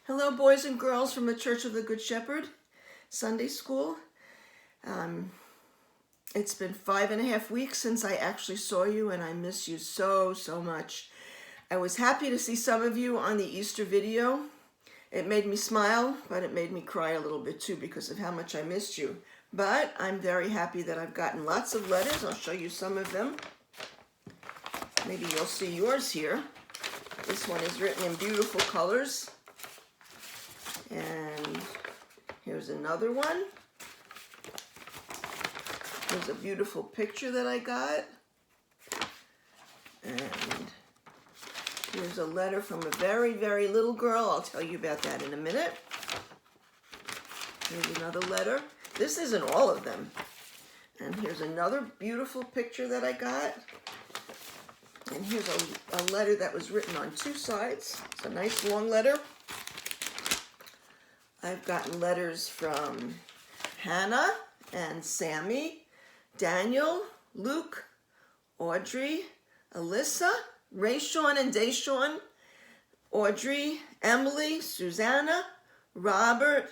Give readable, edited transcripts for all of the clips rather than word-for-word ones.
Hello, boys and girls from the Church of the Good Shepherd Sunday School. It's been 5.5 weeks since I actually saw you, and I miss you so much. I was happy to see some of you on the Easter video. It made me smile, but it made me cry a little bit too because of how much I missed you. But I'm very happy that I've gotten lots of letters. I'll show you some of them. Maybe you'll see yours here. This one is written in beautiful colors. And here's another one. Here's a beautiful picture that I got. And here's a letter from a very little girl. I'll tell you about that in a minute. Here's another letter. This isn't all of them. And here's another beautiful picture that I got. And here's a letter that was written on 2 sides. It's a nice long letter. I've gotten letters from Hannah and Sammy, Daniel, Luke, Audrey, Alyssa, Rayshawn and Dayshawn, Audrey, Emily, Susanna, Robert,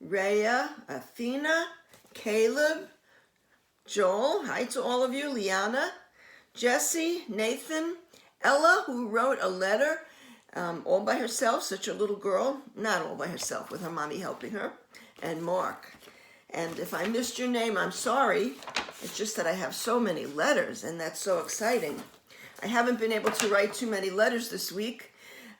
Rhea, Athena, Caleb, Joel, hi to all of you, Liana, Jesse, Nathan, Ella, who wrote a letter all by herself, such a little girl, not all by herself, with her mommy helping her, and Mark. And if I missed your name, I'm sorry. It's just that I have so many letters, and that's so exciting. I haven't been able to write too many letters this week.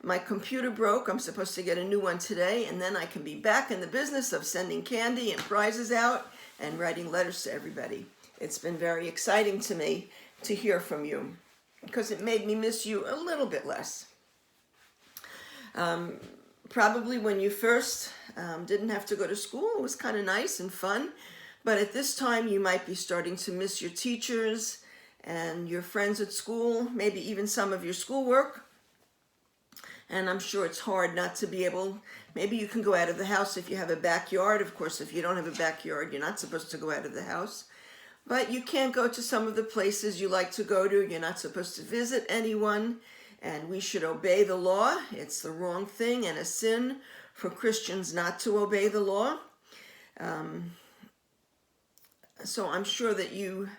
My computer broke. I'm supposed to get a new one today, and then I can be back in the business of sending candy and prizes out and writing letters to everybody. It's been very exciting to me to hear from you because it made me miss you a little bit less. Probably when you first didn't have to go to school, it was kind of nice and fun. But at this time, you might be starting to miss your teachers and your friends at school, maybe even some of your schoolwork. And I'm sure it's hard not to be able, maybe you can go out of the house if you have a backyard. Of course, if you don't have a backyard, you're not supposed to go out of the house. But you can't go to some of the places you like to go to. You're not supposed to visit anyone. And we should obey the law. It's the wrong thing and a sin for Christians not to obey the law. So I'm sure that you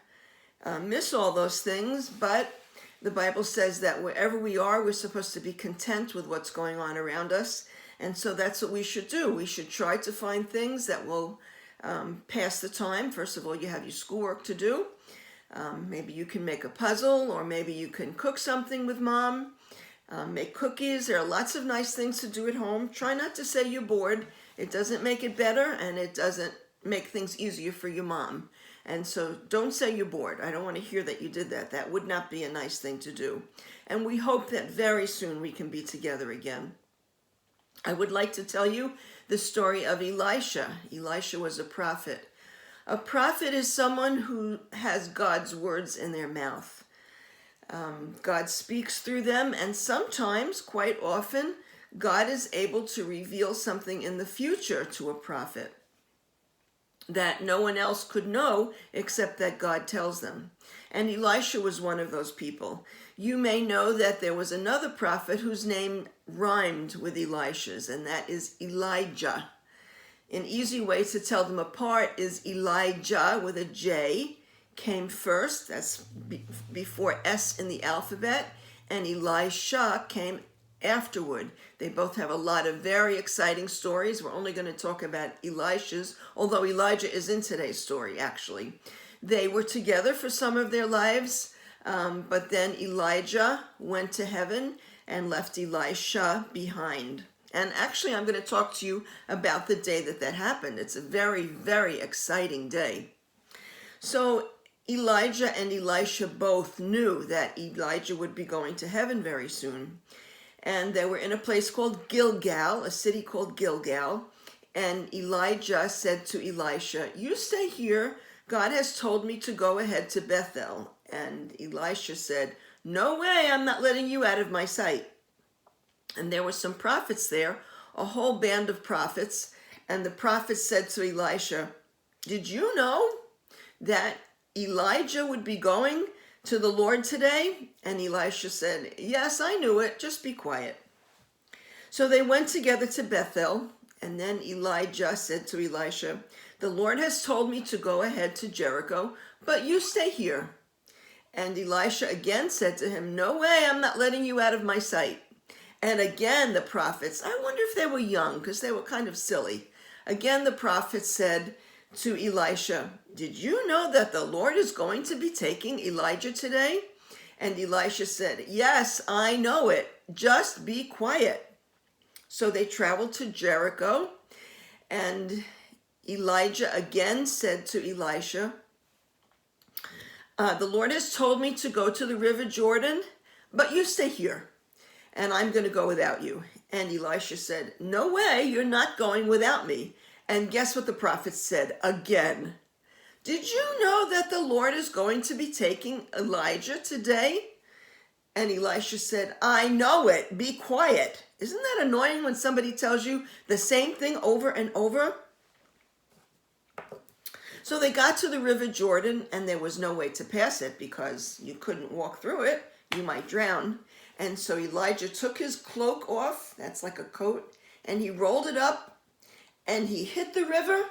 miss all those things, but the Bible says that wherever we are, we're supposed to be content with what's going on around us. And so that's what we should do. We should try to find things that will pass the time. First of all, you have your schoolwork to do. Maybe you can make a puzzle, or maybe you can cook something with mom, make cookies. There are lots of nice things to do at home. Try not to say you're bored. It doesn't make it better, and it doesn't make things easier for your mom. And so don't say you're bored. I don't want to hear that you did that. That would not be a nice thing to do. And we hope that very soon we can be together again. I would like to tell you the story of Elisha. Elisha was a prophet. A prophet is someone who has God's words in their mouth. God speaks through them, and sometimes, quite often, God is able to reveal something in the future to a prophet that no one else could know except that God tells them. And Elisha was one of those people. You may know that there was another prophet whose name rhymed with Elisha's, and that is Elijah. An easy way to tell them apart is Elijah with a J came first, that's before S in the alphabet, and Elisha came afterward. They both have a lot of very exciting stories. We're only going to talk about Elisha's, although Elijah is in today's story, actually. They were together for some of their lives, but then Elijah went to heaven and left Elisha behind. And actually, I'm going to talk to you about the day that happened. It's a very exciting day. So Elijah and Elisha both knew that Elijah would be going to heaven very soon. And they were in a place called Gilgal, a city called Gilgal. And Elijah said to Elisha, "You stay here. God has told me to go ahead to Bethel." And Elisha said, "No way, I'm not letting you out of my sight." And there were some prophets there, a whole band of prophets. And the prophet said to Elisha, "Did you know that Elijah would be going to the Lord today?" And Elisha said, "Yes, I knew it. Just be quiet." So they went together to Bethel, and then Elijah said to Elisha, "The Lord has told me to go ahead to Jericho, but you stay here." And Elisha again said to him, "No way, I'm not letting you out of my sight." And again the prophets, I wonder if they were young, because they were kind of silly. Again the prophet said to Elisha, "Did you know that the Lord is going to be taking Elijah today?" And Elisha said, "Yes, I know it. Just be quiet." So they traveled to Jericho, and Elijah again said to Elisha, "The Lord has told me to go to the river Jordan, but you stay here, and I'm going to go without you." And Elisha said, "No way, you're not going without me." And guess what the prophet said again? "Did you know that the Lord is going to be taking Elijah today?" And Elisha said, "I know it. Be quiet." Isn't that annoying when somebody tells you the same thing over and over? So they got to the river Jordan, and there was no way to pass it because you couldn't walk through it. You might drown. And so Elijah took his cloak off, that's like a coat, and he rolled it up, and he hit the river,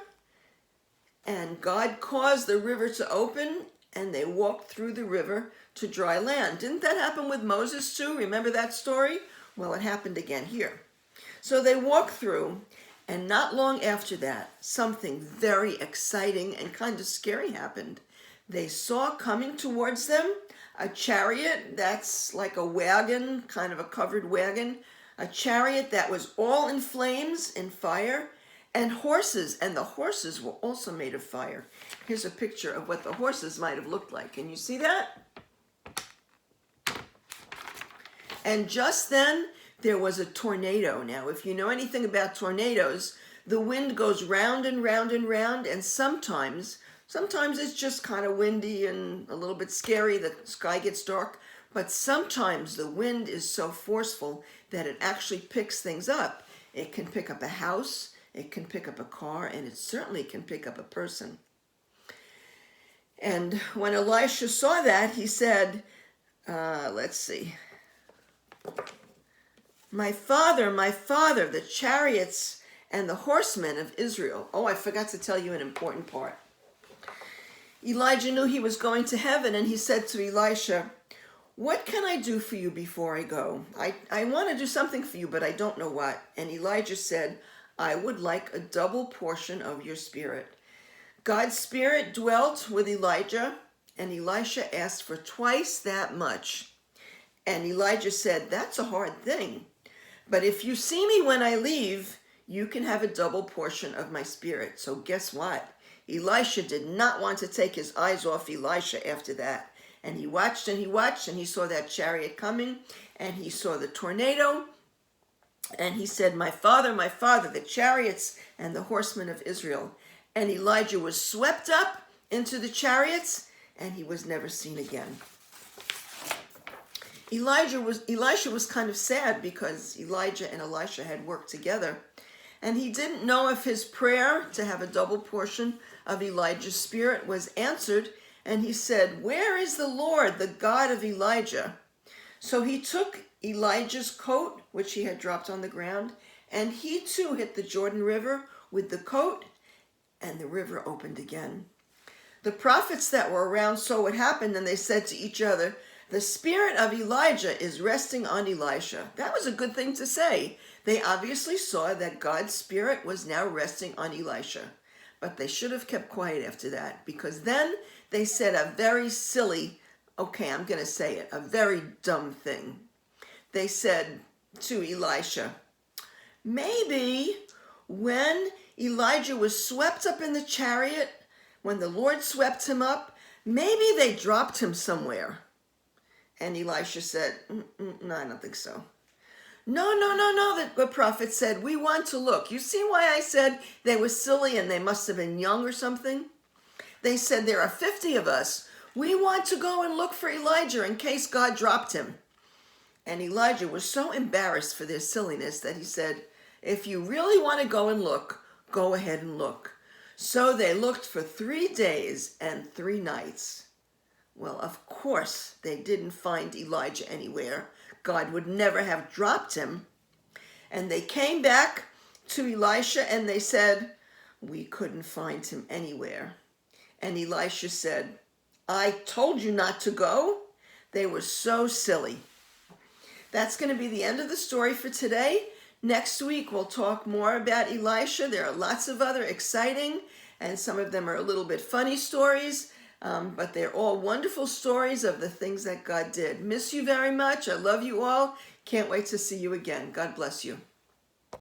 and God caused the river to open, and they walked through the river to dry land. Didn't that happen with Moses too? Remember that story? Well, it happened again here. So they walked through, and not long after that, something very exciting and kind of scary happened. They saw coming towards them a chariot that's like a wagon, kind of a covered wagon, a chariot that was all in flames, in fire, and horses, and the horses were also made of fire. Here's a picture of what the horses might have looked like. Can you see that? And just then, there was a tornado. Now, if you know anything about tornadoes, the wind goes round and round and round, and sometimes it's just kind of windy and a little bit scary, the sky gets dark, but sometimes the wind is so forceful that it actually picks things up. It can pick up a house, it can pick up a car, and it certainly can pick up a person. And when Elisha saw that, he said, let's see, my father, the chariots and the horsemen of Israel." Oh, I forgot to tell you an important part. Elijah knew he was going to heaven, and he said to Elisha, "What can I do for you before I go? I want to do something for you, but I don't know what." And Elijah said, "I would like a double portion of your spirit." God's spirit dwelt with Elijah, and Elisha asked for twice that much. And Elijah said, "That's a hard thing. But if you see me when I leave, you can have a double portion of my spirit." So guess what? Elisha did not want to take his eyes off Elisha after that. And he watched and he watched, and he saw that chariot coming, and he saw the tornado. And he said, my father, the chariots and the horsemen of Israel." And Elijah was swept up into the chariots, and he was never seen again. Elisha was kind of sad because Elijah and Elisha had worked together, and he didn't know if his prayer to have a double portion of Elijah's spirit was answered, and he said, "Where is the Lord, the God of Elijah?" So he took Elijah's coat, which he had dropped on the ground, and he too hit the Jordan River with the coat, and the river opened again. The prophets that were around saw what happened, and they said to each other, "The spirit of Elijah is resting on Elisha." That was a good thing to say. They obviously saw that God's spirit was now resting on Elisha. But they should have kept quiet after that, because then they said a very silly, okay, I'm going to say it, a very dumb thing. They said to Elisha, maybe when Elijah was swept up in the chariot, when the Lord swept him up, maybe they dropped him somewhere. And Elisha said, no, I don't think so. No, the prophet said, we want to look. You see why I said they were silly and they must have been young or something? They said, there are 50 of us. We want to go and look for Elijah in case God dropped him. And Elijah was so embarrassed for their silliness that he said, if you really want to go and look, go ahead and look. So they looked for 3 days and 3 nights. Well, of course, they didn't find Elijah anywhere. God would never have dropped him. And they came back to Elisha and they said, we couldn't find him anywhere. And Elisha said, I told you not to go. They were so silly. That's going to be the end of the story for today. Next week, we'll talk more about Elisha. There are lots of other exciting, and some of them are a little bit funny stories, but they're all wonderful stories of the things that God did. Miss you very much. I love you all. Can't wait to see you again. God bless you.